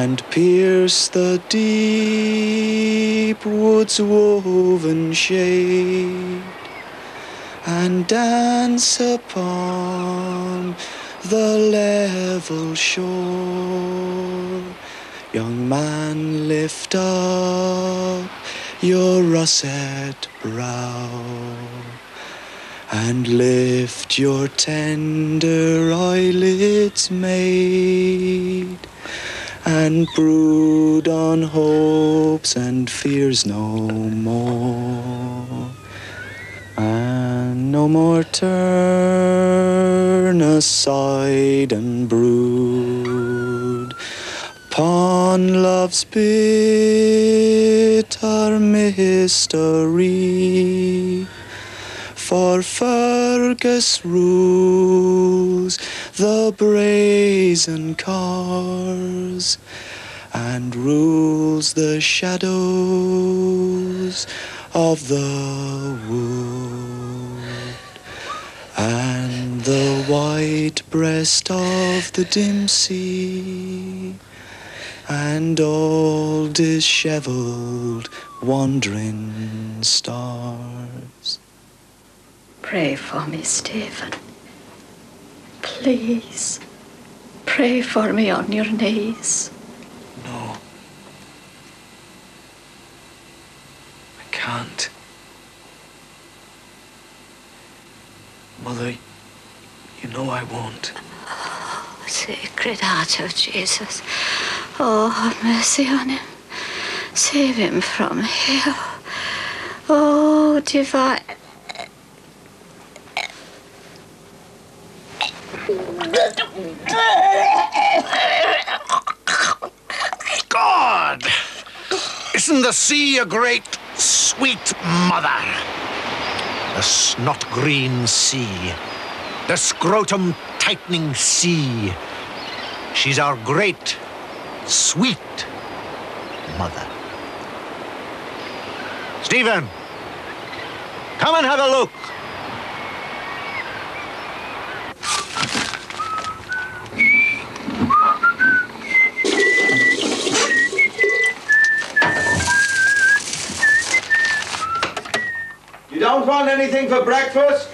and pierce the deep wood's woven shade, and dance upon the level shore. Young man, lift up your russet brow, and lift your tender eyelids, maid, and brood on hopes and fears no more. And no more turn aside and brood upon love's bitter mystery. For Fergus rules the brazen cars, and rules the shadows of the wood, and the white breast of the dim sea, and all dishevelled wandering stars. Pray for me, Stephen. Please, pray for me on your knees. No. I can't. Mother, you know I won't. Oh, Sacred Heart of Jesus. Oh, have mercy on him. Save him from hell. Oh, divine. God! Isn't the sea a great, sweet mother? The snot-green sea. The scrotum-tightening sea. She's our great, sweet mother. Stephen, come and have a look. You don't want anything for breakfast?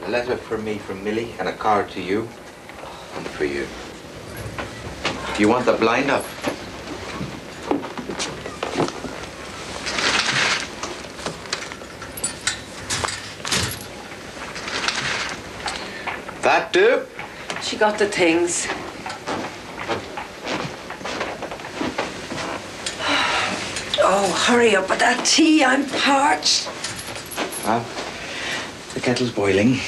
A letter from me from Millie and a card to you and for you. Do you want the blind up? That do? She got the things. Oh, hurry up with that tea. I'm parched. Well, the kettle's boiling.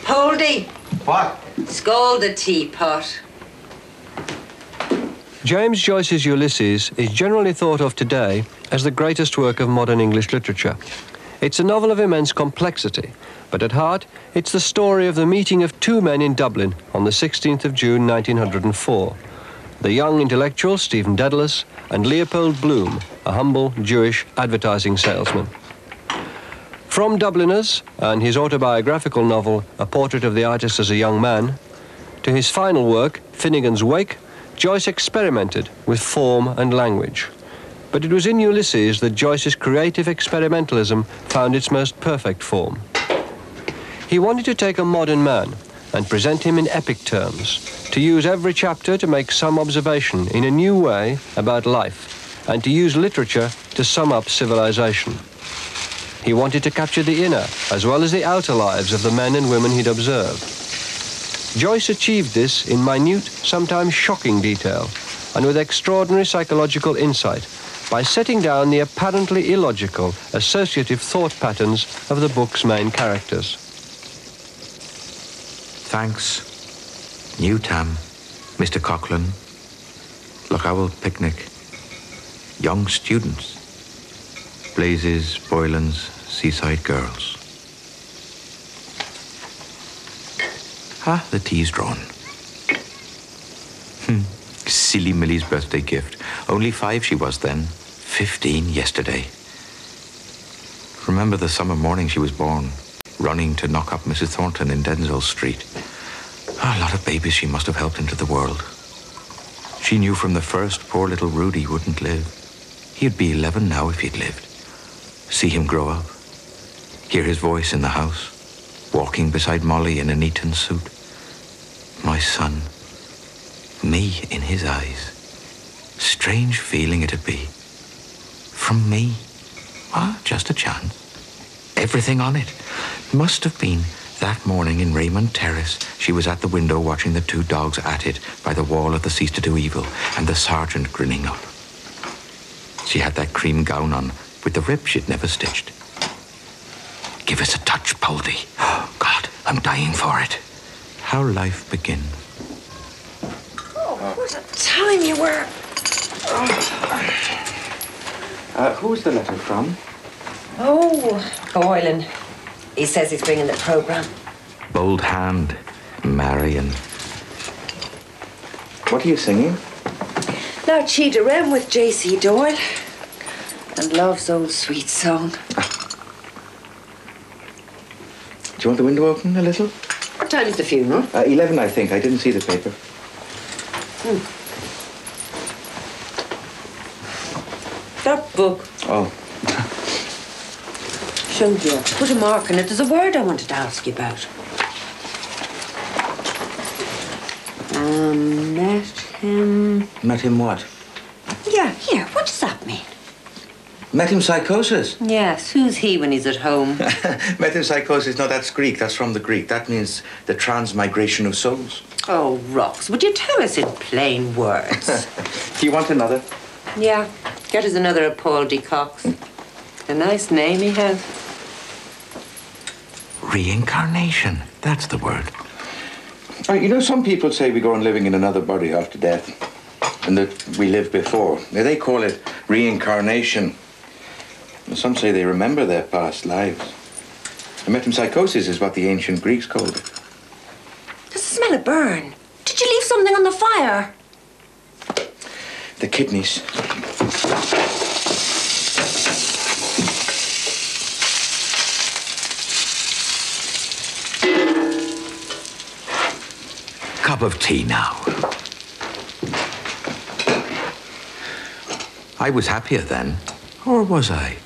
Holdy. What? Scald the teapot. James Joyce's Ulysses is generally thought of today as the greatest work of modern English literature. It's a novel of immense complexity, but at heart, it's the story of the meeting of two men in Dublin on the 16th of June 1904. The young intellectual Stephen Dedalus and Leopold Bloom, a humble Jewish advertising salesman. From Dubliners and his autobiographical novel, A Portrait of the Artist as a Young Man, to his final work, Finnegan's Wake, Joyce experimented with form and language. But it was in Ulysses that Joyce's creative experimentalism found its most perfect form. He wanted to take a modern man and present him in epic terms, to use every chapter to make some observation in a new way about life, and to use literature to sum up civilization. He wanted to capture the inner as well as the outer lives of the men and women he'd observed. Joyce achieved this in minute, sometimes shocking detail, and with extraordinary psychological insight, by setting down the apparently illogical associative thought patterns of the book's main characters. Thanks. New Tam, Mr. Coughlin, Loch Owl Picnic, young students, Blazes, Boylan's, Seaside Girls. Ah, the tea's drawn. Silly Millie's birthday gift. Only 5 she was then. 15 yesterday. Remember the summer morning she was born, running to knock up Mrs. Thornton in Denzell Street. A lot of babies she must have helped into the world. She knew from the first poor little Rudy wouldn't live. He'd be 11 now if he'd lived. See him grow up. Hear his voice in the house, walking beside Molly in an Eton suit. My son. Me in his eyes. Strange feeling it'd be. From me. Ah, just a chance. Everything on it. Must have been that morning in Raymond Terrace. She was at the window watching the 2 dogs at it by the wall of the Cease to Do Evil and the sergeant grinning up. She had that cream gown on with the rib she'd never stitched. Give us a touch, Poldy. Oh, God, I'm dying for it. How life begins. Oh, what a time you were. Who's the letter from? Oh, Boylan. He says he's bringing the programme. Bold hand, Marion. What are you singing? La Chi de Rem with J.C. Doyle. And Love's Old Sweet Song. Do you want the window open a little? What time is the funeral? 11, I think. I didn't see the paper. That book. Oh. Show dear. Put a mark in it. There's a word I wanted to ask you about. Met him... Met him what? Yeah, here. What does that mean? Metempsychosis. Yes, who's he when he's at home? Metempsychosis, no, that's Greek. That's from the Greek. That means the transmigration of souls. Oh, Rox, would you tell us in plain words? Do you want another? Yeah, get us another of Paul D. Cox. A nice name he has. Reincarnation, that's the word. You know, some people say we go on living in another body after death, and that we lived before. Now, they call it reincarnation. And some say they remember their past lives. And metempsychosis is what the ancient Greeks called it. Does it smell of burn? Did you leave something on the fire? The kidneys. Cup of tea now. I was happier then, or was I?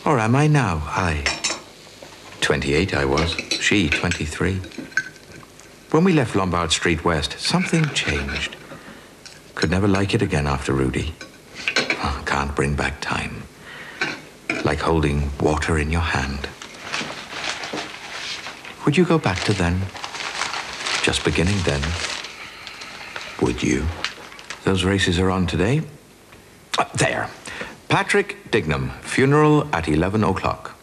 Or am I now? I. 28 I was, she 23. When we left Lombard Street West, something changed. Could never like it again after Rudy. Oh, can't bring back time. Like holding water in your hand. Would you go back to then? Just beginning then? Would you? Those races are on today. There. Patrick Dignam, funeral at 11 o'clock.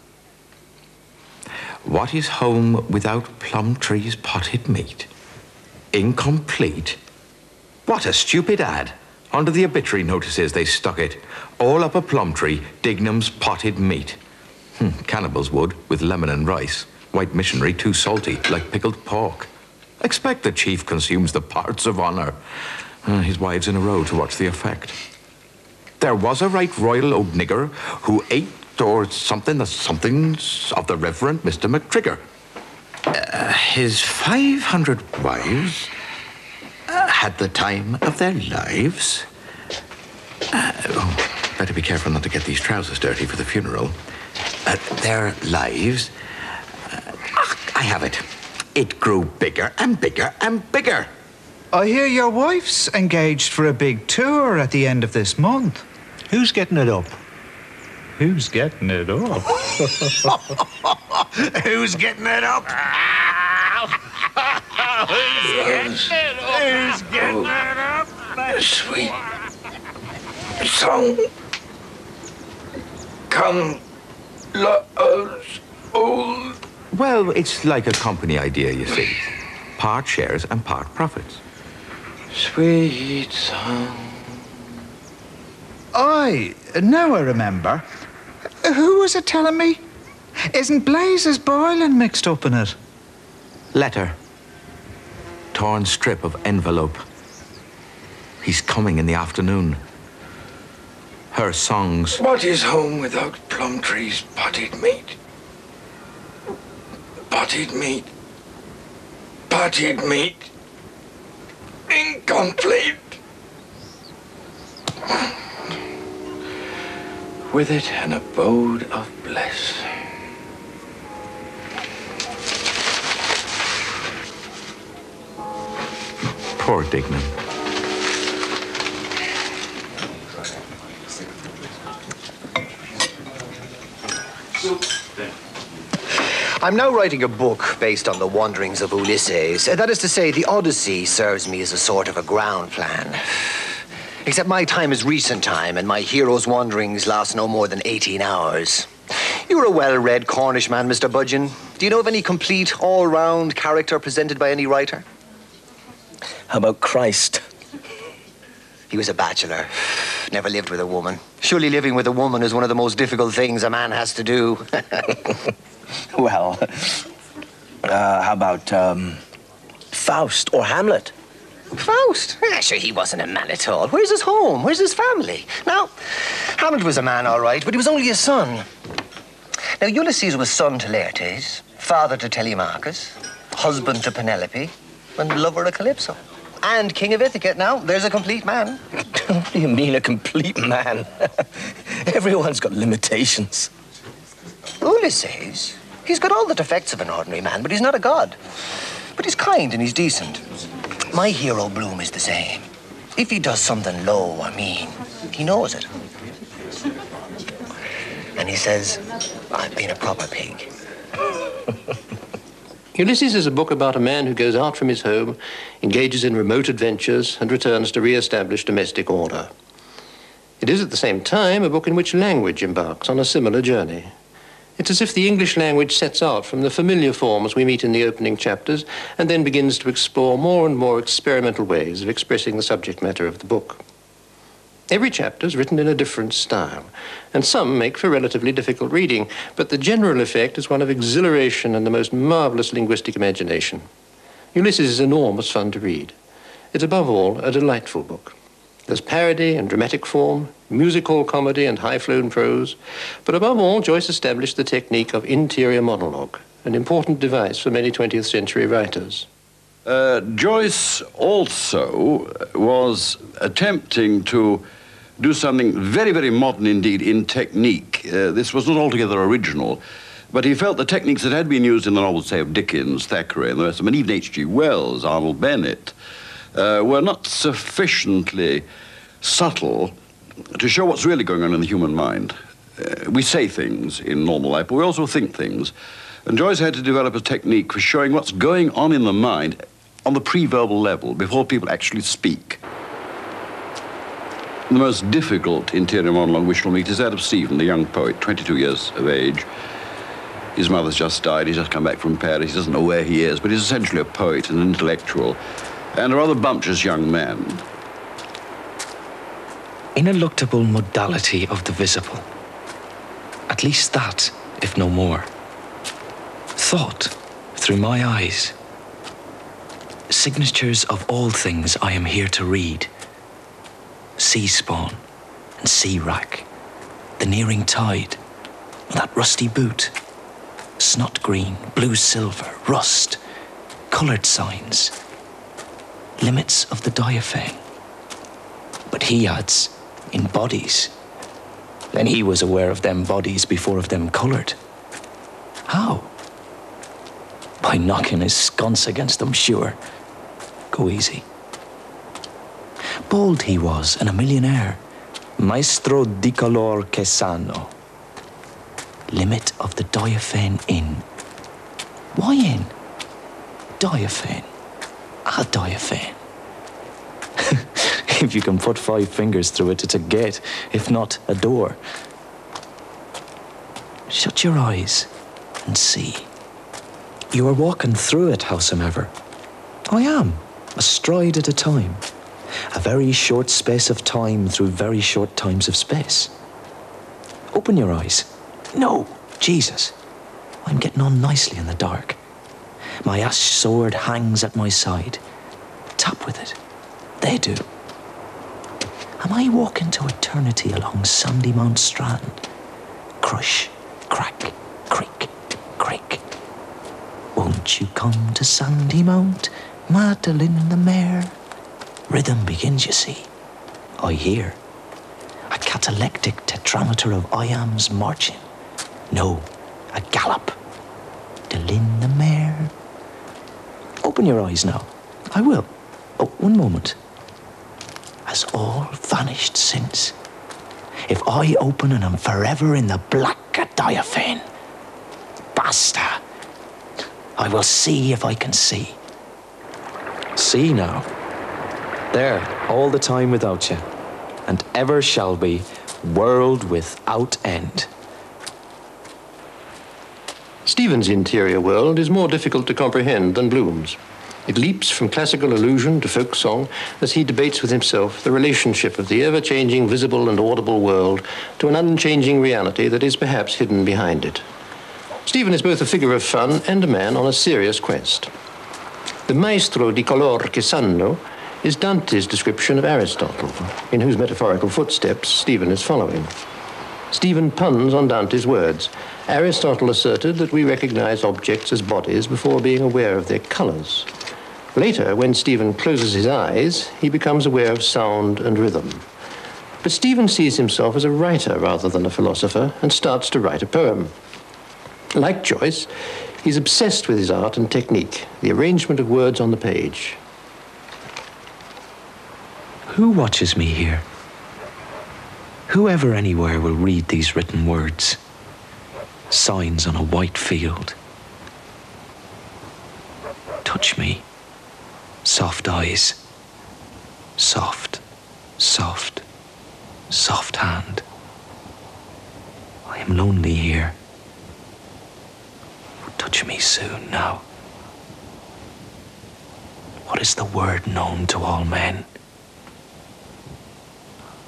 What is home without Plumtree's potted meat? Incomplete? What a stupid ad. Under the obituary notices they stuck it. All up a Plumtree, Dignam's potted meat. Cannibals would, with lemon and rice. White missionary too salty, like pickled pork. Expect the chief consumes the parts of honour. His wives in a row to watch the effect. There was a right royal old nigger who ate or something the somethings of the Reverend Mr. McTrigger. His 500 wives had the time of their lives. Better be careful not to get these trousers dirty for the funeral. Their lives... I have it. It grew bigger and bigger and bigger. I hear your wife's engaged for a big tour at the end of this month. Who's getting it up? Who's getting it up? Who's getting it up? Who's getting it up? Sweet song. Come, let us old. Well, it's like a company idea, you see. Part shares and part profits. Sweet song. Now I remember. Who was it telling me? Isn't Blazes Boylan mixed up in it? Letter. Torn strip of envelope. He's coming in the afternoon. Her songs. What is home without plum trees, potted meat? Potted meat. Potted meat. Incomplete. With it an abode of bliss. Poor Dignan. I'm now writing a book based on the wanderings of Ulysses. That is to say, the Odyssey serves me as a sort of a ground plan. Except my time is recent time, and my hero's wanderings last no more than 18 hours. You're a well-read Cornish man, Mr. Budgeon. Do you know of any complete, all-round character presented by any writer? How about Christ? He was a bachelor. Never lived with a woman. Surely living with a woman is one of the most difficult things a man has to do. Well, how about Faust or Hamlet? Faust? Sure, he wasn't a man at all. Where's his home? Where's his family? Now, Hamlet was a man, all right, but he was only a son. Now, Ulysses was son to Laertes, father to Telemachus, husband to Penelope, and lover of Calypso. And king of Ithaca. Now, there's a complete man. What do you mean, a complete man? Everyone's got limitations. Ulysses? He's got all the defects of an ordinary man, but he's not a god. But he's kind and he's decent. My hero, Bloom, is the same. If he does something low or mean, he knows it. And he says, I've been a proper pig. Ulysses is a book about a man who goes out from his home, engages in remote adventures, and returns to re-establish domestic order. It is at the same time a book in which language embarks on a similar journey. It's as if the English language sets out from the familiar forms we meet in the opening chapters and then begins to explore more and more experimental ways of expressing the subject matter of the book. Every chapter is written in a different style, and some make for relatively difficult reading, but the general effect is one of exhilaration and the most marvelous linguistic imagination. Ulysses is enormous fun to read. It's above all a delightful book. There's parody and dramatic form, music hall comedy and high-flown prose, but above all, Joyce established the technique of interior monologue, an important device for many 20th century writers. Joyce also was attempting to do something very, very modern indeed in technique. This was not altogether original, but he felt the techniques that had been used in the novels, say, of Dickens, Thackeray, and the rest of them, and even H.G. Wells, Arnold Bennett, were not sufficiently subtle to show what's really going on in the human mind. We say things in normal life, but we also think things. And Joyce had to develop a technique for showing what's going on in the mind on the pre-verbal level, before people actually speak. The most difficult interior monologue we shall meet is that of Stephen, the young poet, 22 years of age. His mother's just died, he's just come back from Paris, he doesn't know where he is, but he's essentially a poet, an intellectual, and a rather bumptious young man. Ineluctable modality of the visible. At least that, if no more. Thought through my eyes. Signatures of all things I am here to read. Sea spawn and sea wrack. The nearing tide. That rusty boot. Snot green, blue silver, rust. Coloured signs. Limits of the diaphane. But he adds, in bodies. Then he was aware of them bodies before of them coloured. How? By knocking his sconce against them, sure. Go easy. Bold he was, and a millionaire. Maestro di color che sano. Limit of the diaphane in. Why in? Diaphane. A diaphane. If you can put 5 fingers through it, it's a gate, if not a door. Shut your eyes and see. You are walking through it, howsomever. I am, a stride at a time. A very short space of time through very short times of space. Open your eyes. No, Jesus. I'm getting on nicely in the dark. My ash sword hangs at my side. Tap with it. They do. Am I walking to eternity along Sandymount Strand? Crush, crack, creak, creak. Won't you come to Sandymount, Madeline the mare? Rhythm begins, you see. I hear. A catalectic tetrameter of iams marching. No, a gallop. Delin the mare. Open your eyes now. I will. Oh, one moment. Has all vanished since? If I open and am forever in the black diaphane, basta. I will see if I can see. See now. There, all the time without you, and ever shall be, world without end. Stephen's interior world is more difficult to comprehend than Bloom's. It leaps from classical allusion to folk song as he debates with himself the relationship of the ever-changing visible and audible world to an unchanging reality that is perhaps hidden behind it. Stephen is both a figure of fun and a man on a serious quest. The maestro di color che sanno is Dante's description of Aristotle, in whose metaphorical footsteps Stephen is following. Stephen puns on Dante's words. Aristotle asserted that we recognize objects as bodies before being aware of their colors. Later, when Stephen closes his eyes, he becomes aware of sound and rhythm. But Stephen sees himself as a writer rather than a philosopher and starts to write a poem. Like Joyce, he's obsessed with his art and technique, the arrangement of words on the page. Who watches me here? Whoever anywhere will read these written words? Signs on a white field. Touch me. Soft eyes. Soft, soft, soft hand. I am lonely here. Touch me soon now. What is the word known to all men?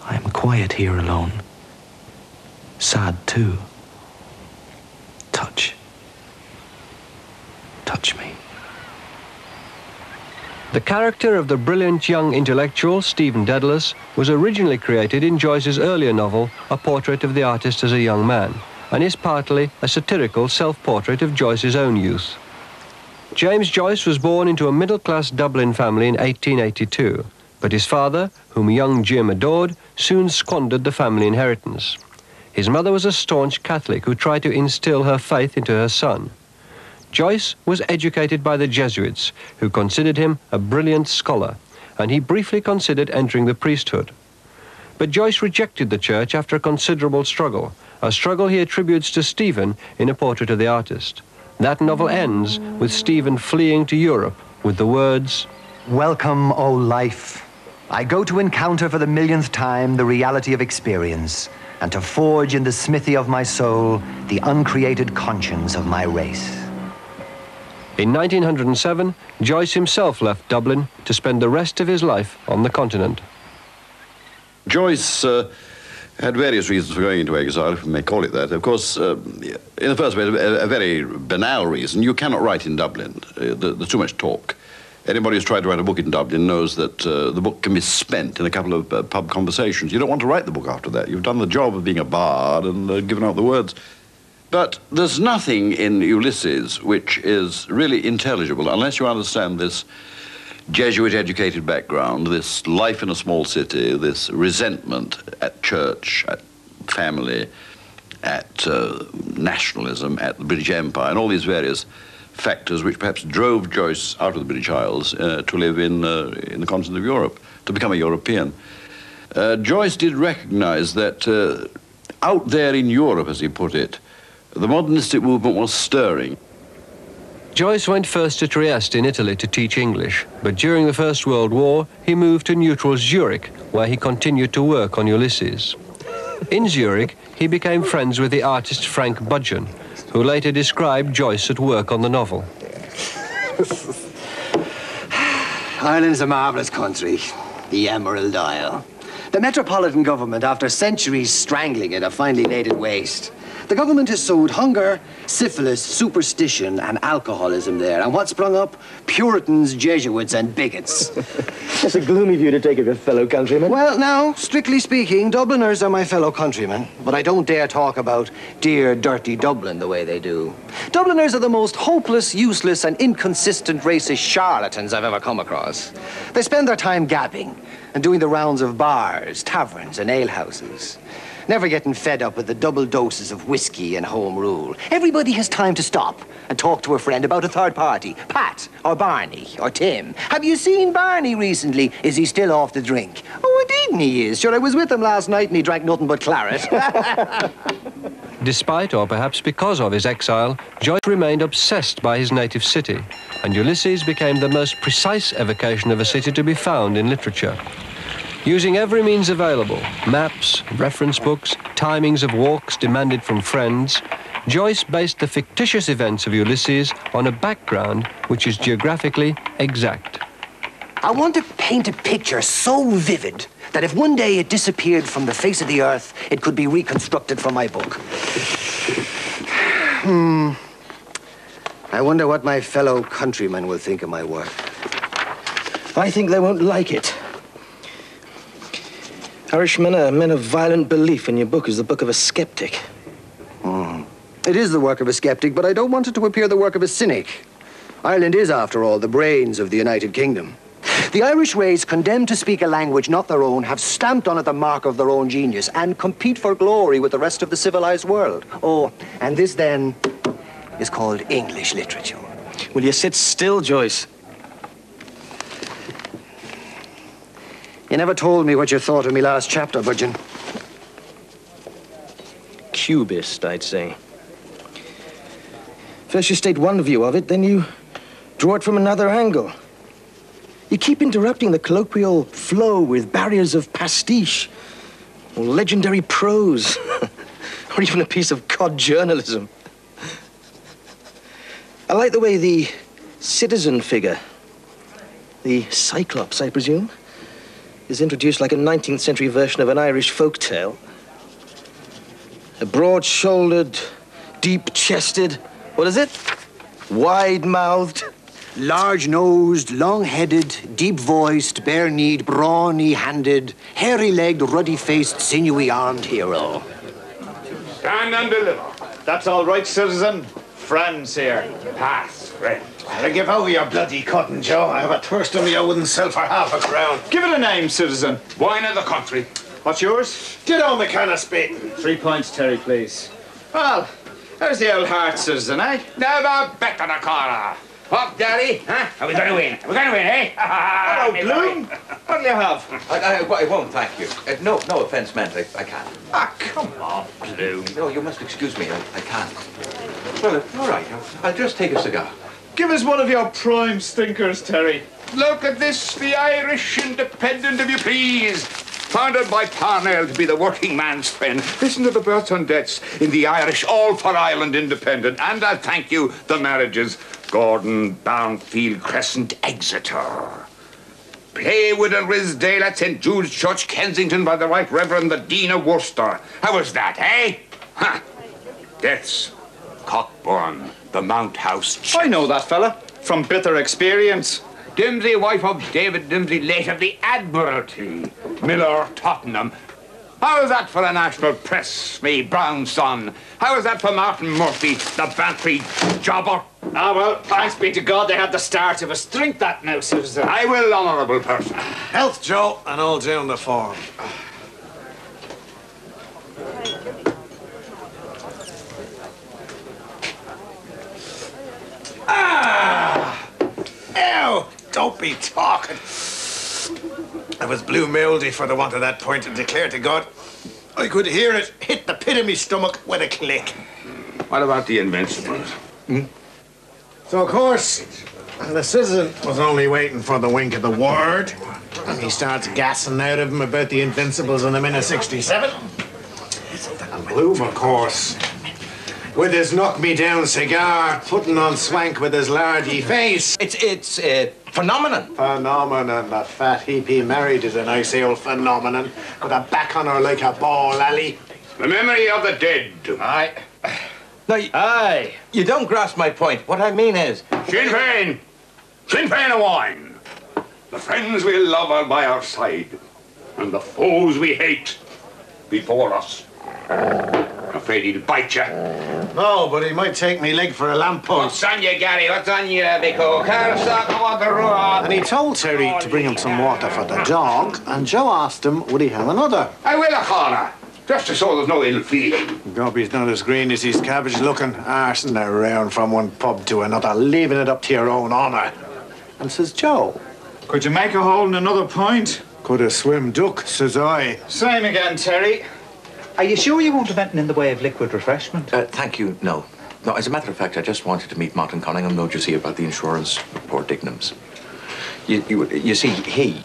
I am quiet here alone. Sad too. Touch. Touch me. The character of the brilliant young intellectual, Stephen Dedalus, was originally created in Joyce's earlier novel, A Portrait of the Artist as a Young Man, and is partly a satirical self-portrait of Joyce's own youth. James Joyce was born into a middle-class Dublin family in 1882, but his father, whom young Jim adored, soon squandered the family inheritance. His mother was a staunch Catholic who tried to instill her faith into her son. Joyce was educated by the Jesuits, who considered him a brilliant scholar, and he briefly considered entering the priesthood. But Joyce rejected the church after a considerable struggle, a struggle he attributes to Stephen in A Portrait of the Artist. That novel ends with Stephen fleeing to Europe with the words, "Welcome, O life. I go to encounter for the millionth time the reality of experience, and to forge in the smithy of my soul the uncreated conscience of my race." In 1907, Joyce himself left Dublin to spend the rest of his life on the continent. Joyce had various reasons for going into exile, if we may call it that. Of course, in the first place, a very banal reason. You cannot write in Dublin. There's too much talk. Anybody who's tried to write a book in Dublin knows that the book can be spent in a couple of pub conversations. You don't want to write the book after that. You've done the job of being a bard and given out the words. But there's nothing in Ulysses which is really intelligible unless you understand this Jesuit-educated background, this life in a small city, this resentment at church, at family, at nationalism, at the British Empire, and all these various factors which perhaps drove Joyce out of the British Isles to live in the continent of Europe, to become a European. Joyce did recognize that out there in Europe, as he put it, the modernistic movement was stirring. Joyce went first to Trieste in Italy to teach English, but during the First World War, he moved to neutral Zurich, where he continued to work on Ulysses. In Zurich, he became friends with the artist Frank Budgeon, who later described Joyce at work on the novel. Ireland's a marvellous country, the Emerald Isle. The metropolitan government, after centuries strangling it, have finally laid it waste. The government has sowed hunger, syphilis, superstition, and alcoholism there. And what sprung up? Puritans, Jesuits, and bigots. That's a gloomy view to take of your fellow countrymen. Well, now, strictly speaking, Dubliners are my fellow countrymen, but I don't dare talk about dear, dirty Dublin the way they do. Dubliners are the most hopeless, useless, and inconsistent racist charlatans I've ever come across. They spend their time gabbing and doing the rounds of bars, taverns, and alehouses. Never getting fed up with the double doses of whiskey and home rule. Everybody has time to stop and talk to a friend about a third party. Pat, or Barney, or Tim. Have you seen Barney recently? Is he still off the drink? Oh, indeed he is. Sure, I was with him last night and he drank nothing but claret. Despite, or perhaps because of his exile, Joyce remained obsessed by his native city, and Ulysses became the most precise evocation of a city to be found in literature. Using every means available, maps, reference books, timings of walks demanded from friends, Joyce based the fictitious events of Ulysses on a background which is geographically exact. I want to paint a picture so vivid that if one day it disappeared from the face of the earth, it could be reconstructed from my book. I wonder what my fellow countrymen will think of my work. I think they won't like it. Irishmen are men of violent belief, and your book is the book of a skeptic. It is the work of a skeptic, but I don't want it to appear the work of a cynic. Ireland is, after all, the brains of the United Kingdom. The Irish race, condemned to speak a language not their own, have stamped on it the mark of their own genius and compete for glory with the rest of the civilized world. Oh, and this, then, is called English literature. Will you sit still, Joyce? You never told me what you thought of me last chapter, Budgeon. Cubist, I'd say. First you state one view of it, then you draw it from another angle. You keep interrupting the colloquial flow with barriers of pastiche, or legendary prose, or even a piece of cod journalism. I like the way the citizen figure, the Cyclops, I presume, is introduced like a 19th century version of an Irish folk tale. A broad-shouldered, deep-chested, what is it? Wide-mouthed. Large-nosed, long-headed, deep-voiced, bare-kneed, brawny-handed, hairy-legged, ruddy-faced, sinewy-armed hero. Stand and deliver. That's all right, citizen. Friends here. Pass, friend. I'll give over your bloody cotton, Joe. I have a thirst in me I wouldn't sell for half a crown. Give it a name, citizen. Wine of the country. What's yours? Get on the can of spit. 3 pints, Terry, please. Well, there's the old heart, citizen, eh? Never better the caller. Up, Daddy. Huh? Are we going to win? We're going to win, eh? Hello, Bloom. What'll you have? I won't, thank you. No offence meant, I can't. Ah, come on, Bloom. No, you must excuse me, I can't. Well, all right, I'll just take a cigar. Give us one of your prime stinkers, Terry. Look at this, the Irish Independent, if you please. Founded by Parnell to be the working man's friend. Listen to the births and deaths in the Irish All for Ireland Independent. And I'll thank you, the marriages. Gordon, Barnfield, Crescent, Exeter. Playwood and Risdale at St. Jude's Church, Kensington, by the Right Reverend the Dean of Worcester. How was that, eh? Huh. Deaths. Cockburn, the Mount House. I know that fella, from bitter experience. Dimsey, wife of David Dimsey, late of the Admiralty. Miller, Tottenham. How is that for the national press, me brown son? How is that for Martin Murphy, the Bantry jobber? Ah, well, thanks be to God they had the start of us. Drink that now, citizen. I will, honourable person. Health, Joe, and all down the form. Ah! Ew! Don't be talking. I was blue mouldy for the want of that point and declare to God, I could hear it hit the pit of me stomach with a click. What about the Invincibles? So, of course, the citizen was only waiting for the wink of the word. And he starts gassing out of him about the Invincibles in the minute 67. And Bloom, of course, with his knock-me-down cigar, putting on swank with his largy face. It's phenomenon. Phenomenon. The fat heap he married is a nice old phenomenon. With a back on her like a ball alley. The memory of the dead. Aye. No, aye. You don't grasp my point. What I mean is... Sinn Féin. Sinn Féin a wine. The friends we love are by our side. And the foes we hate before us. I'm afraid he'll bite you. No, but he might take me leg for a lamppost. What's on you, Gary? What's on you, Bico? Can't stop the water run. And he told Terry to bring him some water for the dog, and Joe asked him, would he have another? I will, O'Connor. Just so there's no ill feeling. Gobby's not as green as his cabbage looking, arsing around from one pub to another, leaving it up to your own honour. And says Joe, could you make a hole in another pint? Could a swim duck, says I. Same again, Terry. Are you sure you won't have anything in the way of liquid refreshment? Thank you, no. No, as a matter of fact, I just wanted to meet Martin Cunningham, don't you see, about the insurance for Dignam's. You see,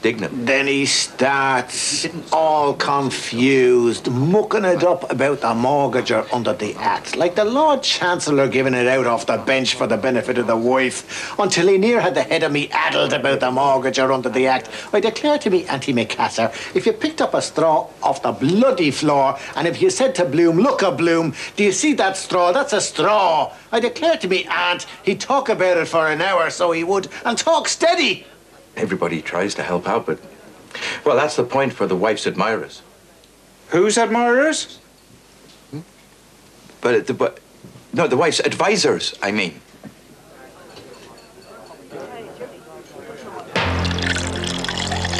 Dignam... Then he starts all confused, mucking it up about the mortgager under the Act, like the Lord Chancellor giving it out off the bench for the benefit of the wife, until he near had the head of me addled about the mortgager under the Act. I declare to me, Auntie McCasser, if you picked up a straw off the bloody floor, and if you said to Bloom, look a Bloom, do you see that straw? That's a straw. I declare to me, Aunt, he'd talk about it for an hour, so he would, and talk steady. Everybody tries to help out, but... Well, that's the point for the wife's admirers. Whose admirers? No, the wife's advisors, I mean.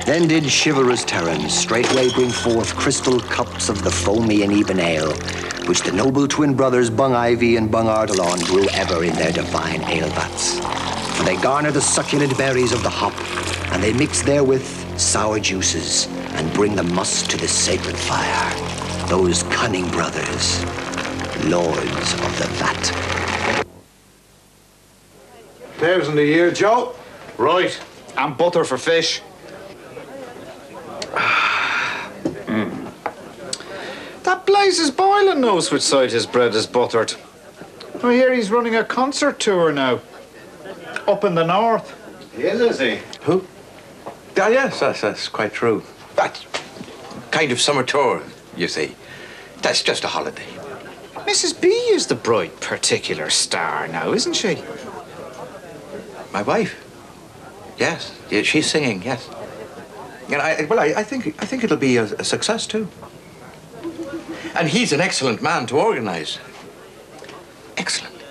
Then did chivalrous Terence straightway bring forth crystal cups of the foamy and even ale, which the noble twin brothers Bung Ivy and Bung Ardalon brew ever in their divine ale vats. For they garner the succulent berries of the hop, and they mix therewith sour juices, and bring the must to the sacred fire. Those cunning brothers, lords of the vat. 1,000 a year, Joe. Right. And butter for fish. That Blazes Boylan knows which side his bread is buttered. I hear he's running a concert tour now. Up in the north. He is he? Who? Ah, yes, that's quite true. That kind of summer tour, you see. That's just a holiday. Mrs. B is the bright particular star now, isn't she? My wife? Yes, yeah, she's singing, yes. And I think it'll be a success, too. And he's an excellent man to organize. Excellent.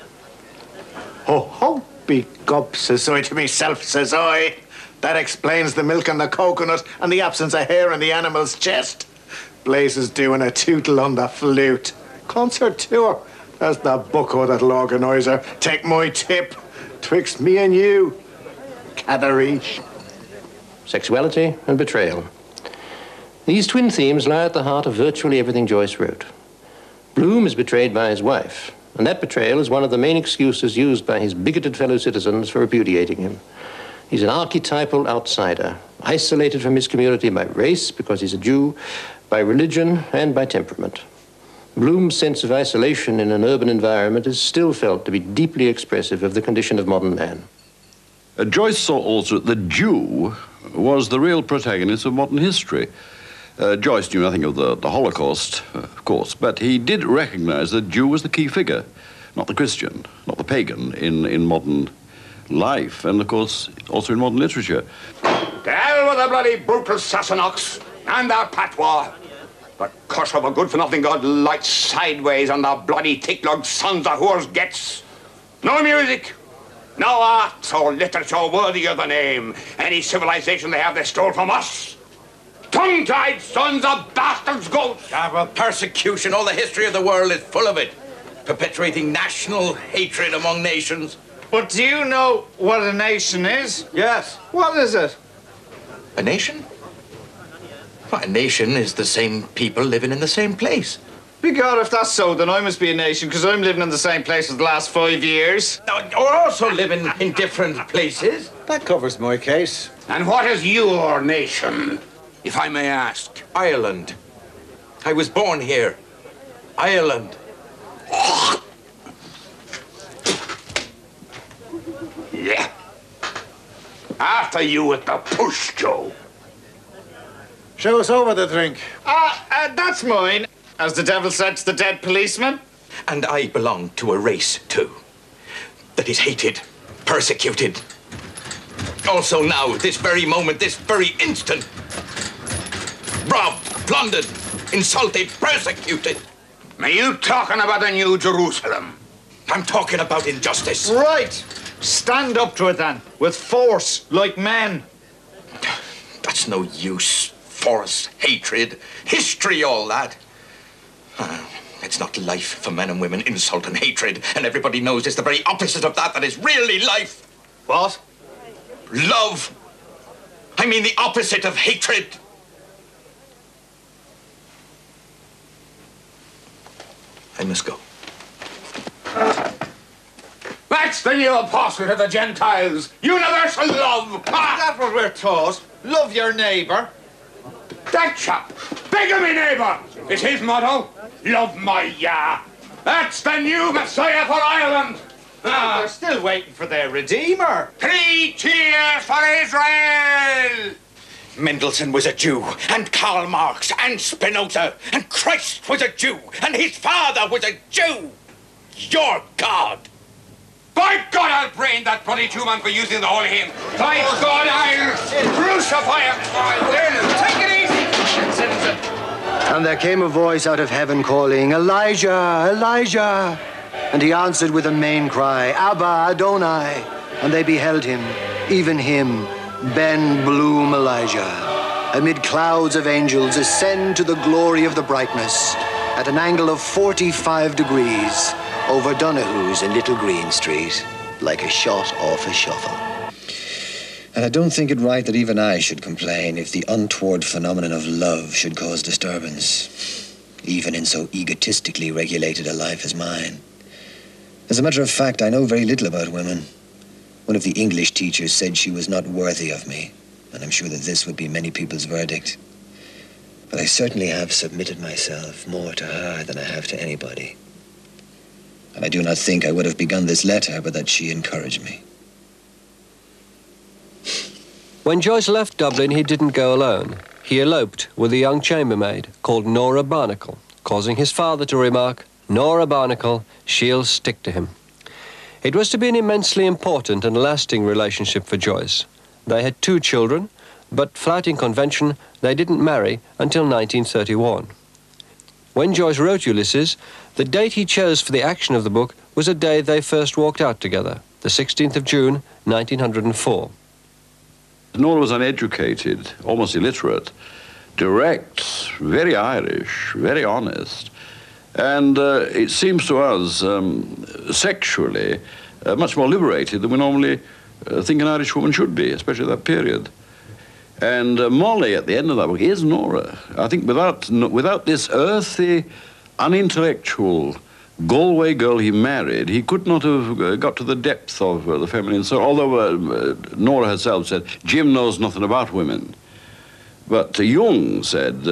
Ho, ho, be gob, says I to myself, says I. That explains the milk and the coconut and the absence of hair in the animal's chest. Blazes doing a tootle on the flute. Concert tour. That's the bucko that'll organise her. Take my tip. Twixt me and you. Catherine. Sexuality and betrayal. These twin themes lie at the heart of virtually everything Joyce wrote. Bloom is betrayed by his wife, and that betrayal is one of the main excuses used by his bigoted fellow citizens for repudiating him. He's an archetypal outsider, isolated from his community by race, because he's a Jew, by religion, and by temperament. Bloom's sense of isolation in an urban environment is still felt to be deeply expressive of the condition of modern man. Joyce saw also that the Jew was the real protagonist of modern history. Joyce knew nothing of the Holocaust, of course, but he did recognize that Jew was the key figure, not the Christian, not the pagan, in modern life, and of course, also in modern literature. To hell with the bloody brutal Sassenachs and their patois. But curse of a good-for-nothing God lights sideways on the bloody thick-lugged sons of whores gets. No music, no art or literature worthy of the name. Any civilization they have, they stole from us. Tongue-tied sons of bastards goats. Ah, well, persecution, all the history of the world is full of it. Perpetuating national hatred among nations. But do you know what a nation is? Yes. What is it? A nation? Well, a nation is the same people living in the same place. Begod, if that's so, then I must be a nation, because I'm living in the same place for the last 5 years. We're also living in different places. That covers my case. And what is your nation, if I may ask? Ireland. I was born here. Ireland. Yeah. After you with the push, Joe. Show us over the drink. That's mine, as the devil said to the dead policeman. And I belong to a race, too, that is hated, persecuted. Also now, this very moment, this very instant, robbed, plundered, insulted, persecuted. Are you talking about the New Jerusalem? I'm talking about injustice. Right. Stand up to it, then, with force, like men. That's no use. Force, hatred, history, all that. It's not life for men and women, insult and hatred. And everybody knows it's the very opposite of that is really life. What? Love. I mean the opposite of hatred. I must go. That's the new apostle to the Gentiles. Universal love. That's what we're taught. Love your neighbour. That chap, bigamy neighbour, is his motto. Love my ya. That's the new Messiah for Ireland. They're still waiting for their Redeemer. 3 cheers for Israel. Mendelssohn was a Jew, and Karl Marx, and Spinoza, and Christ was a Jew, and his father was a Jew. Your God. By God, I'll brain that bloody Jewman for using the holy hymn. By God, I'll crucify him. I will. Take it easy. And there came a voice out of heaven calling, Elijah, Elijah. And he answered with a main cry, Abba, Adonai. And they beheld him, even him, Ben Bloom Elijah, amid clouds of angels ascend to the glory of the brightness at an angle of 45 degrees over Donahue's in Little Green Street, like a shot off a shuffle. And I don't think it right that even I should complain if the untoward phenomenon of love should cause disturbance, even in so egotistically regulated a life as mine. As a matter of fact, I know very little about women. One of the English teachers said she was not worthy of me, and I'm sure that this would be many people's verdict. But I certainly have submitted myself more to her than I have to anybody. And I do not think I would have begun this letter but that she encouraged me. When Joyce left Dublin, he didn't go alone. He eloped with a young chambermaid called Nora Barnacle, causing his father to remark, Nora Barnacle, she'll stick to him. It was to be an immensely important and lasting relationship for Joyce. They had 2 children, but flouting convention, they didn't marry until 1931. When Joyce wrote Ulysses, the date he chose for the action of the book was a day they first walked out together, the 16th of June, 1904. Nora was uneducated, almost illiterate, direct, very Irish, very honest. And it seems to us, sexually, much more liberated than we normally think an Irish woman should be, especially at that period. And Molly, at the end of that book, is Nora. I think without this earthy, unintellectual Galway girl he married, he could not have got to the depth of the feminine soul, although Nora herself said, Jim knows nothing about women. But Jung said,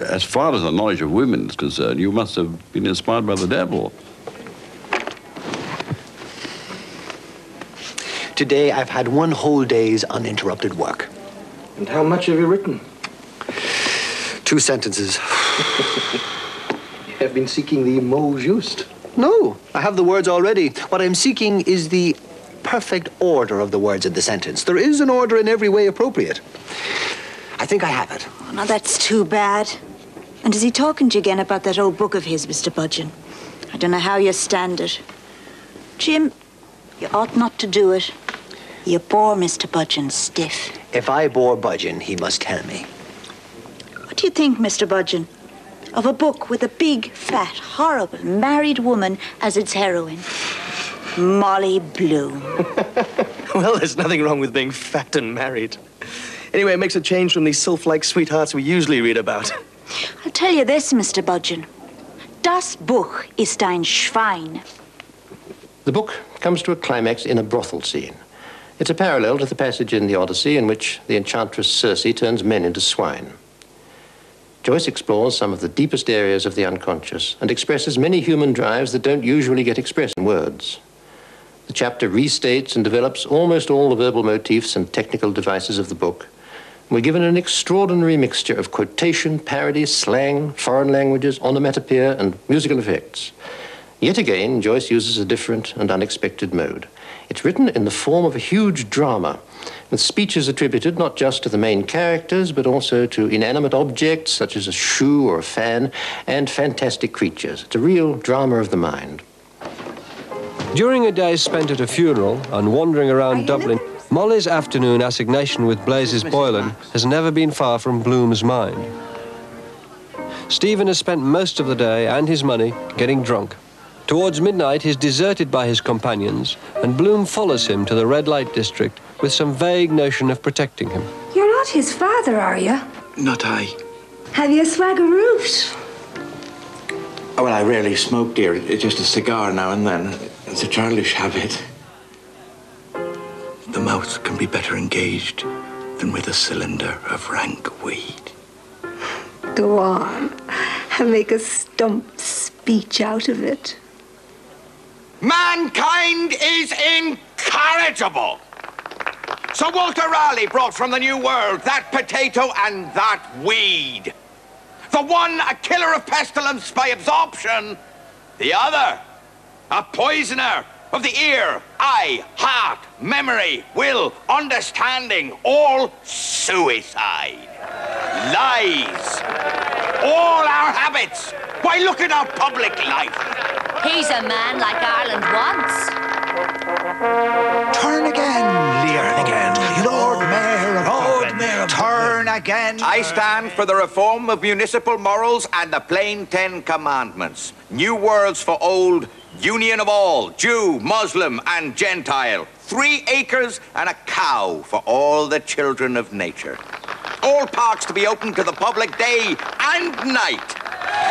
as far as the knowledge of women is concerned, you must have been inspired by the devil. Today I've had 1 whole day's uninterrupted work. And how much have you written? 2 sentences. You have been seeking the mot juste. No, I have the words already. What I'm seeking is the perfect order of the words in the sentence. There is an order in every way appropriate. I think I have it. Oh, now that's too bad. And is he talking to you again about that old book of his, Mr. Budgeon? I don't know how you stand it. Jim, you ought not to do it. You bore Mr. Budgeon stiff. If I bore Budgeon, he must tell me. What do you think, Mr. Budgeon, of a book with a big, fat, horrible married woman as its heroine? Molly Bloom. Well, there's nothing wrong with being fat and married. Anyway, it makes a change from these sylph-like sweethearts we usually read about. I'll tell you this, Mr. Budgeon. Das Buch ist ein Schwein. The book comes to a climax in a brothel scene. It's a parallel to the passage in the Odyssey in which the enchantress Circe turns men into swine. Joyce explores some of the deepest areas of the unconscious and expresses many human drives that don't usually get expressed in words. The chapter restates and develops almost all the verbal motifs and technical devices of the book. We're given an extraordinary mixture of quotation, parody, slang, foreign languages, onomatopoeia, and musical effects. Yet again, Joyce uses a different and unexpected mode. It's written in the form of a huge drama, with speeches attributed not just to the main characters, but also to inanimate objects, such as a shoe or a fan, and fantastic creatures. It's a real drama of the mind. During a day spent at a funeral and wandering around Dublin, Molly's afternoon assignation with Blazes Boylan has never been far from Bloom's mind. Stephen has spent most of the day and his money getting drunk. Towards midnight, he's deserted by his companions, and Bloom follows him to the red light district with some vague notion of protecting him. You're not his father, are you? Not I. Have you a swag of root? Oh, well, I rarely smoke, dear. It's just a cigar now and then. It's a childish habit. The mouth can be better engaged than with a cylinder of rank weed. Go on, and make a stump speech out of it. Mankind is incorrigible. Sir Walter Raleigh brought from the New World that potato and that weed. The one a killer of pestilence by absorption, the other a poisoner of the ear, eye, heart, memory, will, understanding, all suicide. Lies. All our habits. Why, look at our public life. He's a man like Ireland wants. Turn again, Lear again. Lord Mayor of Dublin. Turn again. I stand for the reform of municipal morals and the plain 10 commandments. New worlds for old, union of all, Jew, Muslim, and Gentile. 3 acres and a cow for all the children of nature. All parks to be open to the public day and night.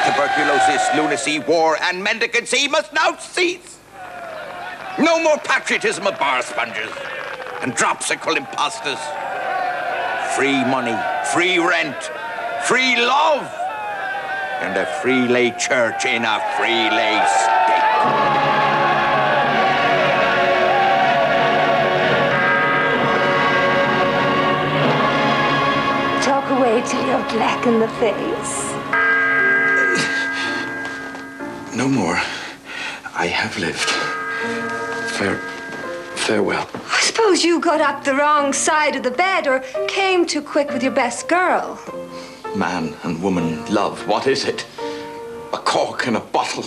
Tuberculosis, lunacy, war, and mendicancy must now cease. No more patriotism of bar sponges and dropsical impostors. Free money, free rent, free love, and a free lay church in a free lay state. Talk away till you're black in the face. No more. I have lived. Farewell. I suppose you got up the wrong side of the bed or came too quick with your best girl. Man and woman love, what is it? A cork in a bottle.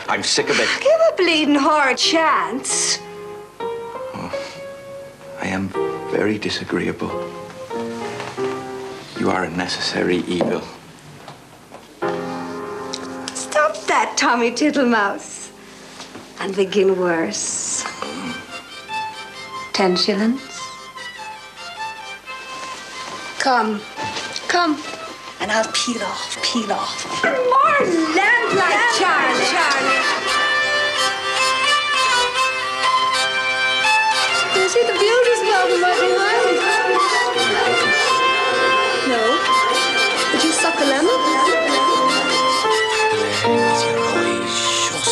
I'm sick of it. Give a bleeding hard chance. I am very disagreeable. You are a necessary evil. Stop that, Tommy Tittlemouse. And begin worse. 10 shillings. Come. And I'll peel off. More lamplight, Charlie. Do you see the beauties welcome right behind? No. Did you suck a lemon? With your eyes shut.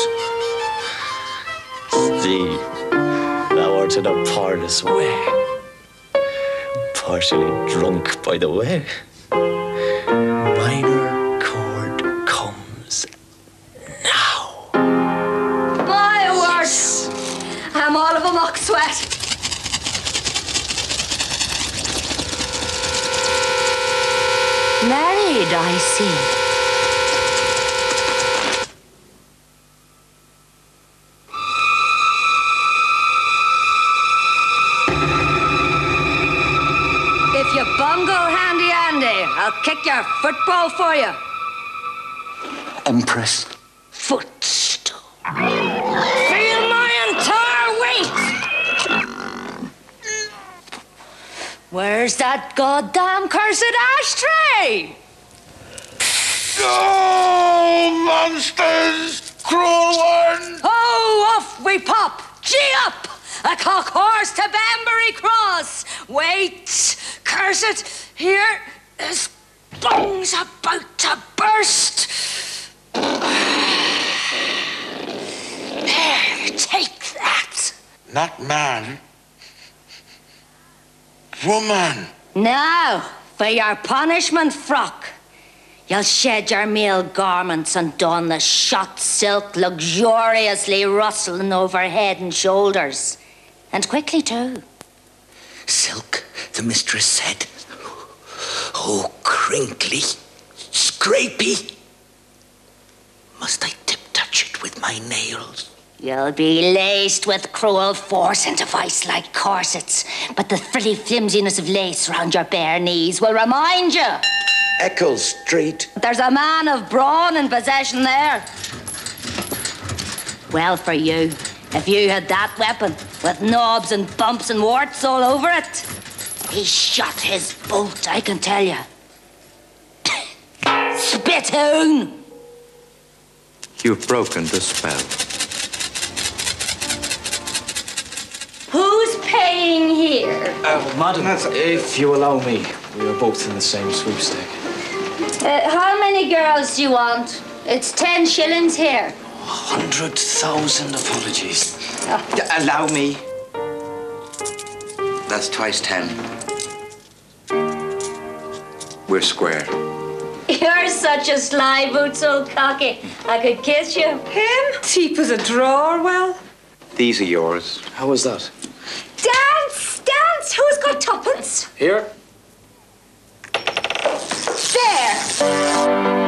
Steve, thou art in a parlous way. Partially drunk by the way. Minor chord comes now. My word! I'm all of a mock sweat. Married, I see. If you bungle handy, I'll kick your football for you. Empress. Footstool. Feel my entire weight! Where's that goddamn cursed ashtray? Oh, monsters! Cruel one! Oh, off we pop! Gee up! A cock horse to Banbury Cross! Wait! Curse it! Here is bones about to burst! There, take that! Not man. Woman. Now, for your punishment frock. You'll shed your male garments and don the shot silk luxuriously rustling over head and shoulders. And quickly, too. Silk, the mistress said. Oh, crinkly, scrapey. Must I tip-touch it with my nails? You'll be laced with cruel force into vice-like corsets, but the frilly flimsiness of lace round your bare knees will remind you. Eccles Street. There's a man of brawn in possession there. Well for you, if you had that weapon, with knobs and bumps and warts all over it. He shot his bolt, I can tell you. Spittoon! You've broken the spell. Who's paying here? Madam, if you allow me, we are both in the same sweepstake. How many girls do you want? It's 10 shillings here. 100,000 apologies. Allow me. That's twice 10. We're square. You're such a sly boots, old cocky. I could kiss you. Him? Cheap as a drawer, well. These are yours. How was that? Dance, dance. Who's got tuppence? Here. There!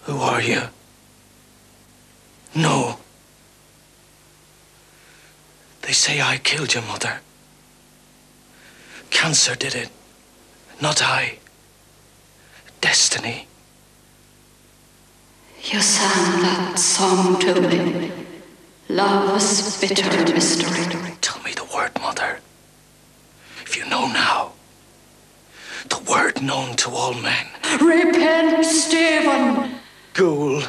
Who are you? No. They say I killed your mother. Cancer did it, not I. Destiny. You sang that song to me. Love's bitter mystery. Tell me the word, Mother. If you know now, the word known to all men. Repent, Stephen. Ghoul.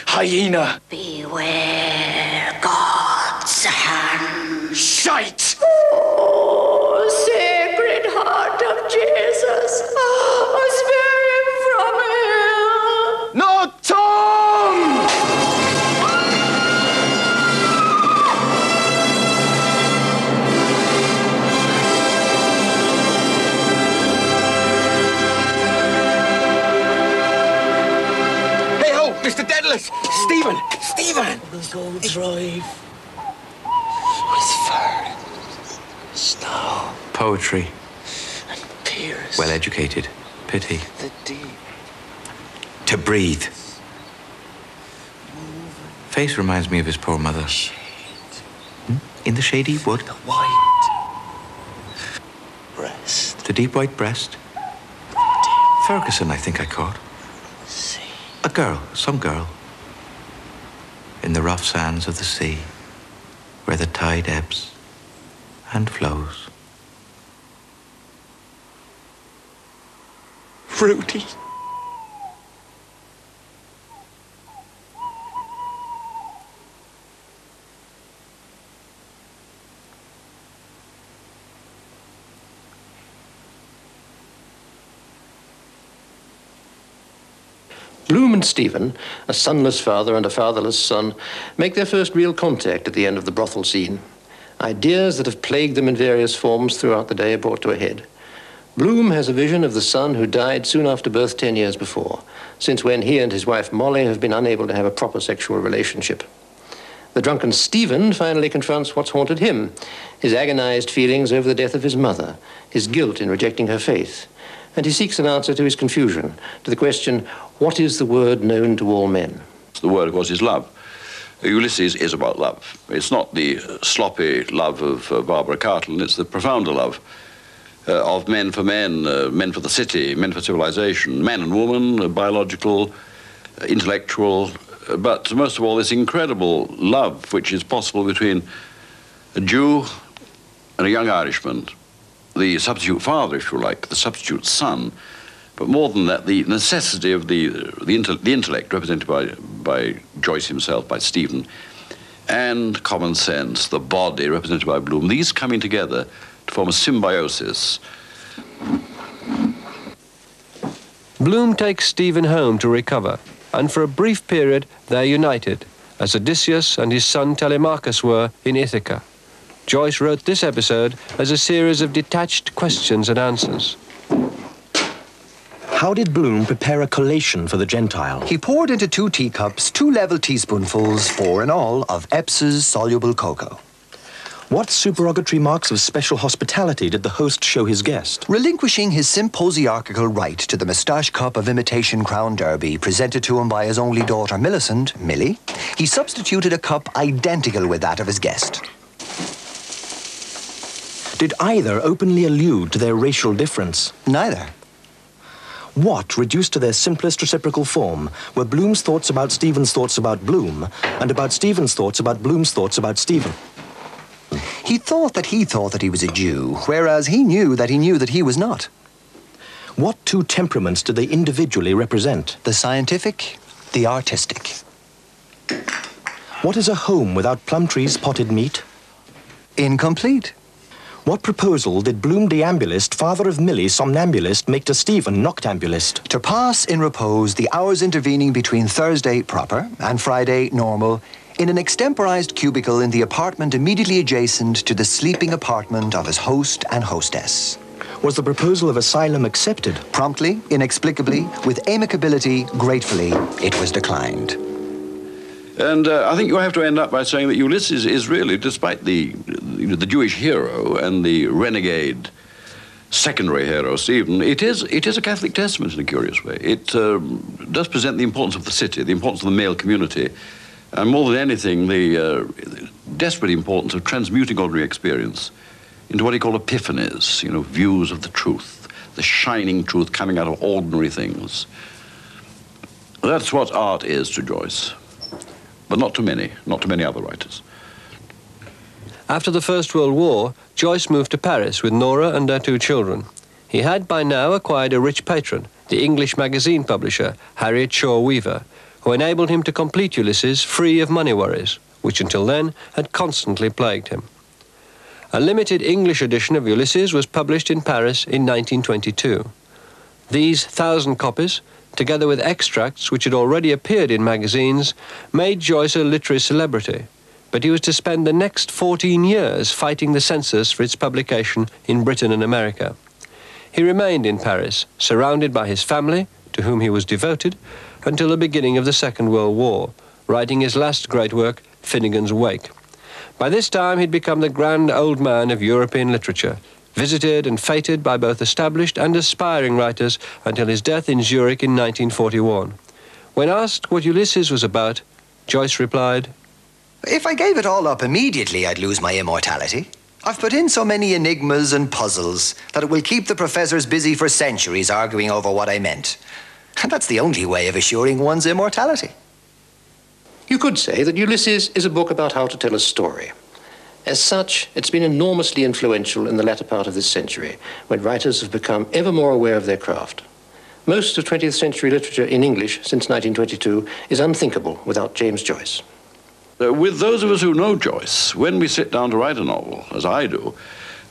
Hyena. Beware God's hand. Shite! Oh, Sacred Heart of Jesus, spare him from hell. No tongue! Mr. Dedalus! Stephen! We'll go drive with fern, snow, Poetry. and pierce Well educated. Pity. the deep. To breathe. Face reminds me of his poor mother. In the shady wood. The white breast. The deep white breast. Ferguson, I think I caught. A girl, some girl. In the rough sands of the sea, where the tide ebbs and flows. Rudy. Bloom and Stephen, a sonless father and a fatherless son, make their first real contact at the end of the brothel scene. Ideas that have plagued them in various forms throughout the day are brought to a head. Bloom has a vision of the son who died soon after birth 10 years before, since when he and his wife Molly have been unable to have a proper sexual relationship. The drunken Stephen finally confronts what's haunted him, his agonized feelings over the death of his mother, his guilt in rejecting her faith, and he seeks an answer to his confusion, to the question, what is the word known to all men? The word, of course, is love. Ulysses is about love. It's not the sloppy love of Barbara Cartland, it's the profounder love of men for men, men for the city, men for civilization, man and woman, biological, intellectual, but most of all this incredible love which is possible between a Jew and a young Irishman, the substitute father, if you like, the substitute son, but more than that, the necessity of the intellect represented by Joyce himself, by Stephen, and common sense, the body represented by Bloom, these coming together to form a symbiosis. Bloom takes Stephen home to recover, and for a brief period they're united, as Odysseus and his son Telemachus were in Ithaca. Joyce wrote this episode as a series of detached questions and answers. How did Bloom prepare a collation for the Gentile? He poured into 2 teacups 2 level teaspoonfuls, 4 in all, of Eps's soluble cocoa. What supererogatory marks of special hospitality did the host show his guest? Relinquishing his symposiarchical right to the moustache cup of imitation Crown Derby presented to him by his only daughter Millicent, Millie, he substituted a cup identical with that of his guest. Did either openly allude to their racial difference? Neither. What, reduced to their simplest reciprocal form, were Bloom's thoughts about Stephen's thoughts about Bloom, and about Stephen's thoughts about Bloom's thoughts about Stephen? He thought that he was a Jew, whereas he knew that he was not. What 2 temperaments do they individually represent? The scientific, the artistic. What is a home without Plumtree's potted meat? Incomplete. What proposal did Bloom deambulist, father of Millie, somnambulist, make to Stephen, noctambulist? To pass in repose the hours intervening between Thursday proper and Friday normal in an extemporized cubicle in the apartment immediately adjacent to the sleeping apartment of his host and hostess. Was the proposal of asylum accepted? Promptly, inexplicably, with amicability, gratefully, it was declined. And I think you have to end up by saying that Ulysses is really, despite the Jewish hero and the renegade secondary hero, Stephen, it is a Catholic testament in a curious way. It does present the importance of the city, the importance of the male community, and more than anything, the desperate importance of transmuting ordinary experience into what he called epiphanies, views of the truth, the shining truth coming out of ordinary things. That's what art is to Joyce. But not to many other writers. After the First World War, Joyce moved to Paris with Nora and their 2 children. He had by now acquired a rich patron, the English magazine publisher, Harriet Shaw Weaver, who enabled him to complete Ulysses free of money worries, which until then had constantly plagued him. A limited English edition of Ulysses was published in Paris in 1922. These 1,000 copies, together with extracts which had already appeared in magazines, made Joyce a literary celebrity, but he was to spend the next 14 years fighting the censors for its publication in Britain and America. He remained in Paris, surrounded by his family, to whom he was devoted, until the beginning of the Second World War, writing his last great work, Finnegan's Wake. By this time, he'd become the grand old man of European literature, visited and feted by both established and aspiring writers until his death in Zurich in 1941. When asked what Ulysses was about, Joyce replied, If I gave it all up immediately, I'd lose my immortality. I've put in so many enigmas and puzzles that it will keep the professors busy for centuries arguing over what I meant. And that's the only way of assuring one's immortality. You could say that Ulysses is a book about how to tell a story. As such, it's been enormously influential in the latter part of this century, when writers have become ever more aware of their craft. Most of 20th century literature in English since 1922 is unthinkable without James Joyce. With those of us who know Joyce, when we sit down to write a novel, as I do,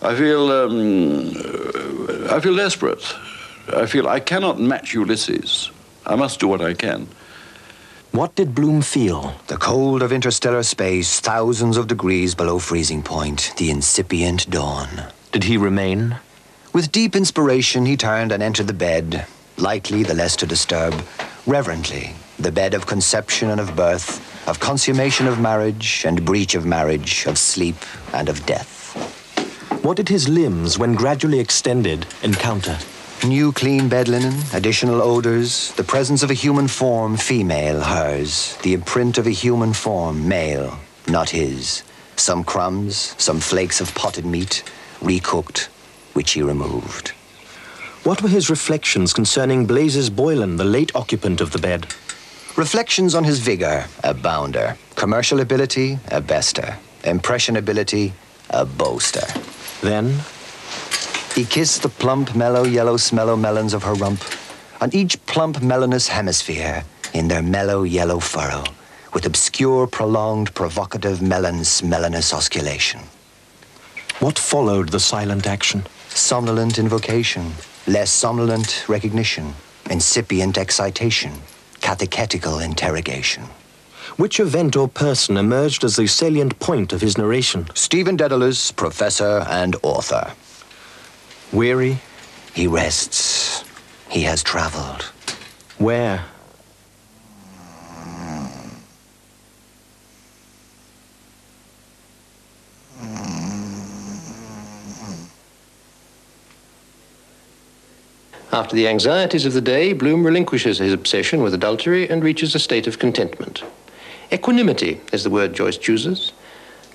I feel desperate. I feel I cannot match Ulysses. I must do what I can. What did Bloom feel? The cold of interstellar space, thousands of degrees below freezing point, the incipient dawn. Did he remain? With deep inspiration, he turned and entered the bed, lightly the less to disturb, reverently, the bed of conception and of birth, of consummation of marriage and breach of marriage, of sleep and of death. What did his limbs, when gradually extended, encounter? New clean bed linen, additional odors, the presence of a human form, female, hers, the imprint of a human form, male, not his. Some crumbs, some flakes of potted meat, recooked, which he removed. What were his reflections concerning Blazes Boylan, the late occupant of the bed? Reflections on his vigor, a bounder. Commercial ability, a bester. Impressionability, a boaster. Then? He kissed the plump, mellow, yellow smellow melons of her rump, on each plump melonous hemisphere, in their mellow yellow furrow, with obscure, prolonged, provocative melanous osculation. What followed the silent action? Somnolent invocation, less somnolent recognition, incipient excitation, catechetical interrogation. Which event or person emerged as the salient point of his narration? Stephen Dedalus, professor and author. Weary? He rests. He has traveled. Where? After the anxieties of the day, Bloom relinquishes his obsession with adultery and reaches a state of contentment. Equanimity is the word Joyce chooses.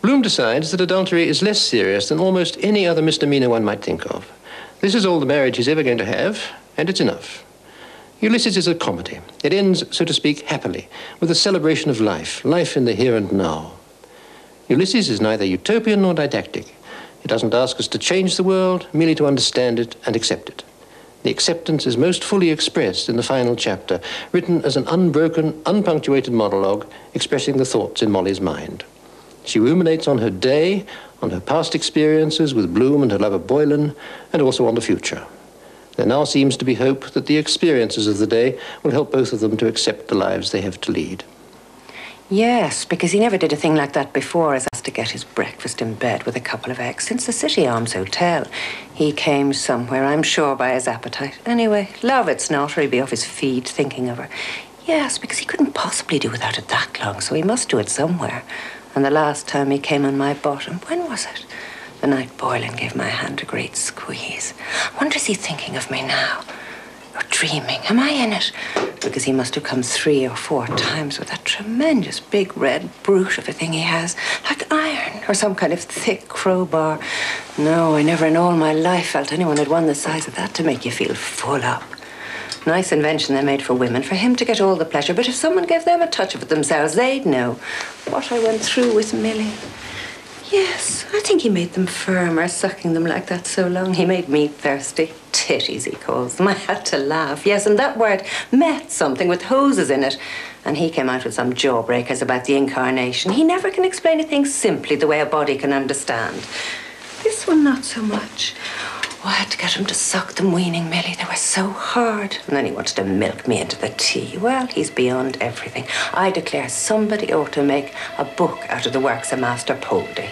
Bloom decides that adultery is less serious than almost any other misdemeanor one might think of. This is all the marriage he's ever going to have, and it's enough. Ulysses is a comedy. It ends, so to speak, happily, with a celebration of life, life in the here and now. Ulysses is neither utopian nor didactic. It doesn't ask us to change the world, merely to understand it and accept it. The acceptance is most fully expressed in the final chapter, written as an unbroken, unpunctuated monologue expressing the thoughts in Molly's mind. She ruminates on her day, on her past experiences with Bloom and her lover Boylan, and also on the future. There now seems to be hope that the experiences of the day will help both of them to accept the lives they have to lead. Yes, because he never did a thing like that before, as to get his breakfast in bed with a couple of eggs since the City Arms Hotel. He came somewhere, I'm sure, by his appetite. Anyway, love it's not, or he'd be off his feed thinking of her. Yes, because he couldn't possibly do without it that long, so he must do it somewhere. And the last time he came on my bottom, when was it? The night Boylan gave my hand a great squeeze. I wonder, is he thinking of me now? Or dreaming? Am I in it? Because he must have come 3 or 4 times with that tremendous big red brute of a thing he has, like iron or some kind of thick crowbar. No, I never in all my life felt anyone had one the size of that to make you feel full up. Nice invention they made for women, for him to get all the pleasure, but if someone gave them a touch of it themselves, they'd know what I went through with Millie. Yes, I think he made them firmer, sucking them like that so long. He made me thirsty. Titties, he calls them. I had to laugh. Yes, and that word meant something with hoses in it. And he came out with some jawbreakers about the incarnation. He never can explain a thing simply the way a body can understand. This one, not so much. Oh, I had to get him to suck them, weaning Millie. They were so hard. And then he wanted to milk me into the tea. Well, he's beyond everything. I declare somebody ought to make a book out of the works of Master Poldy.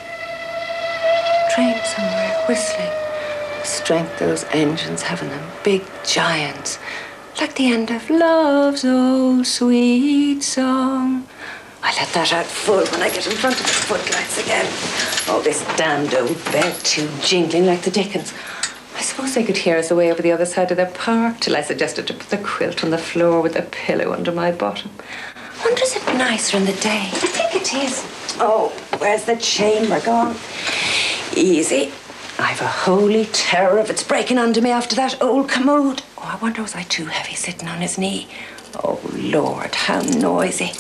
Train somewhere, whistling. The strength those engines have in them. Big giants. Like the end of Love's Old Sweet Song. I let that out full when I get in front of the footlights again. Oh, this damned old bed too, jingling like the Dickens. I suppose they could hear us away over the other side of the park till I suggested to put the quilt on the floor with a pillow under my bottom. I wonder, is it nicer in the day? I think it is. Oh, where's the chamber gone? Easy. I've a holy terror of its breaking under me after that old commode. Oh, I wonder, was I too heavy sitting on his knee? Oh, Lord, how noisy.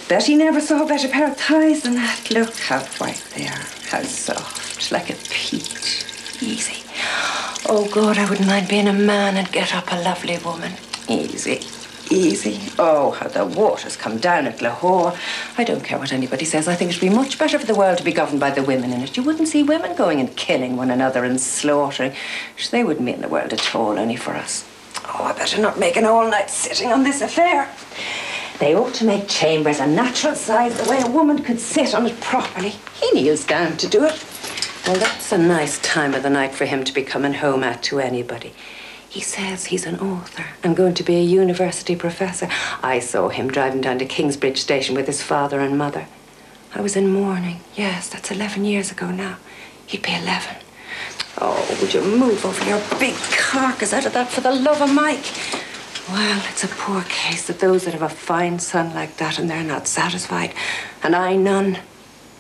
Betty never saw a better pair of thighs than that. Look how white they are, how soft, like a peach. Easy. Oh, God, I wouldn't mind being a man and get up a lovely woman. Easy, easy. Oh, how the water's come down at Lahore. I don't care what anybody says. I think it'd be much better for the world to be governed by the women in it. You wouldn't see women going and killing one another and slaughtering. They wouldn't be in the world at all, only for us. Oh, I better not make an all-night sitting on this affair. They ought to make chambers a natural size, the way a woman could sit on it properly. He kneels down to do it. Well, that's a nice time of the night for him to be coming home at to anybody. He says he's an author and going to be a university professor. I saw him driving down to Kingsbridge Station with his father and mother. I was in mourning. Yes, that's 11 years ago now. He'd be 11. Oh, would you move over your big carcass out of that for the love of Mike? Well, it's a poor case that those that have a fine son like that and they're not satisfied, and I none.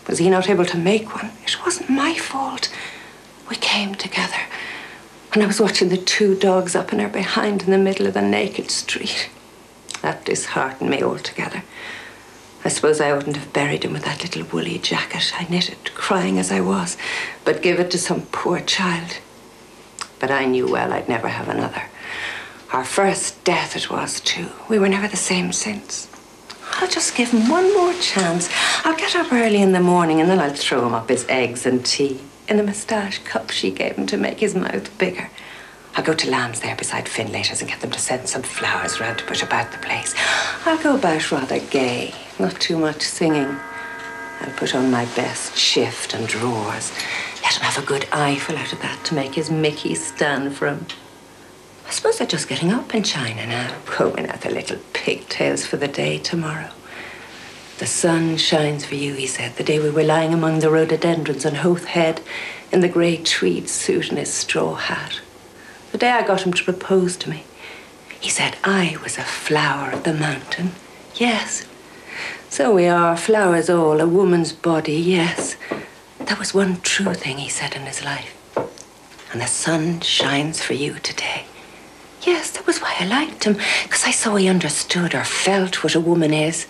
Was he not able to make one? It wasn't my fault. We came together, and I was watching the two dogs up in her behind in the middle of the naked street. That disheartened me altogether. I suppose I oughtn't have buried him with that little woolly jacket I knitted, crying as I was, but give it to some poor child. But I knew well I'd never have another. Our first death it was, too. We were never the same since. I'll just give him one more chance. I'll get up early in the morning and then I'll throw him up his eggs and tea in the moustache cup she gave him to make his mouth bigger. I'll go to Lamb's there beside Finlayter's and get them to send some flowers round to put about the place. I'll go about rather gay, not too much singing. I'll put on my best shift and drawers. Let him have a good eyeful out of that to make his Mickey stand for him. I suppose they're just getting up in China now, combing out their little pigtails for the day tomorrow. The sun shines for you, he said, the day we were lying among the rhododendrons on Hoath Head in the grey tweed suit and his straw hat. The day I got him to propose to me. He said I was a flower of the mountain. Yes. So we are, flowers all, a woman's body, yes. That was one true thing he said in his life. And the sun shines for you today. Yes, that was why I liked him, because I saw he understood or felt what a woman is.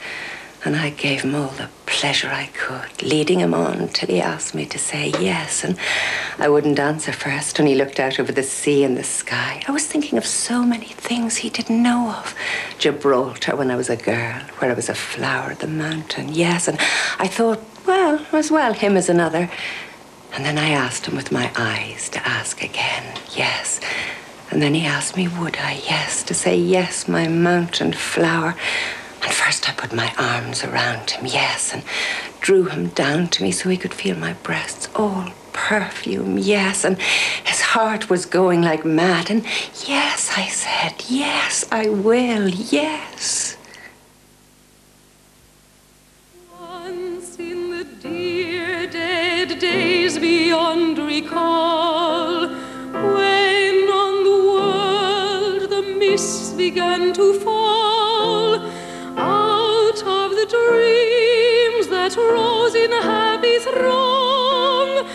And I gave him all the pleasure I could, leading him on till he asked me to say yes. And I wouldn't answer first when he looked out over the sea and the sky. I was thinking of so many things he didn't know of. Gibraltar when I was a girl, where I was a flower of the mountain, yes. And I thought, well, as well him as another. And then I asked him with my eyes to ask again, yes. And then he asked me, would I, yes, to say yes, my mountain flower. And first I put my arms around him, yes, and drew him down to me so he could feel my breasts all perfume, yes, and his heart was going like mad. And yes, I said, yes, I will, yes. Once in the dear dead days beyond recall, when on the world the mists began to fall, out of the dreams that rose in a happy throng,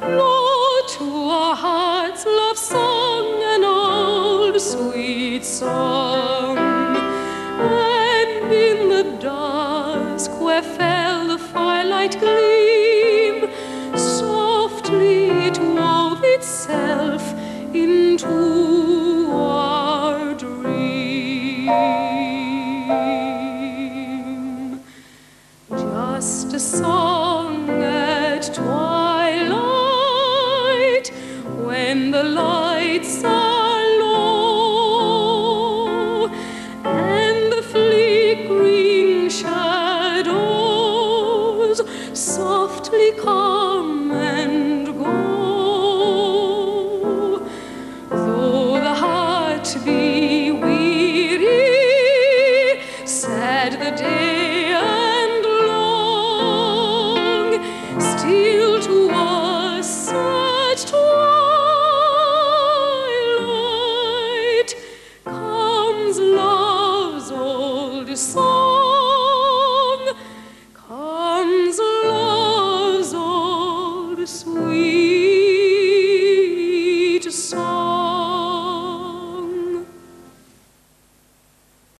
lo, to our hearts love song, an old sweet song. And in the dusk where fell the firelight gleam, softly it wove itself into our dream. Just a song at twilight, when the lights are low, and the flickering shadows softly come and go. Though the heart be weary, sad the day and long, still to us at twilight comes love's old song, comes love's old sweet song.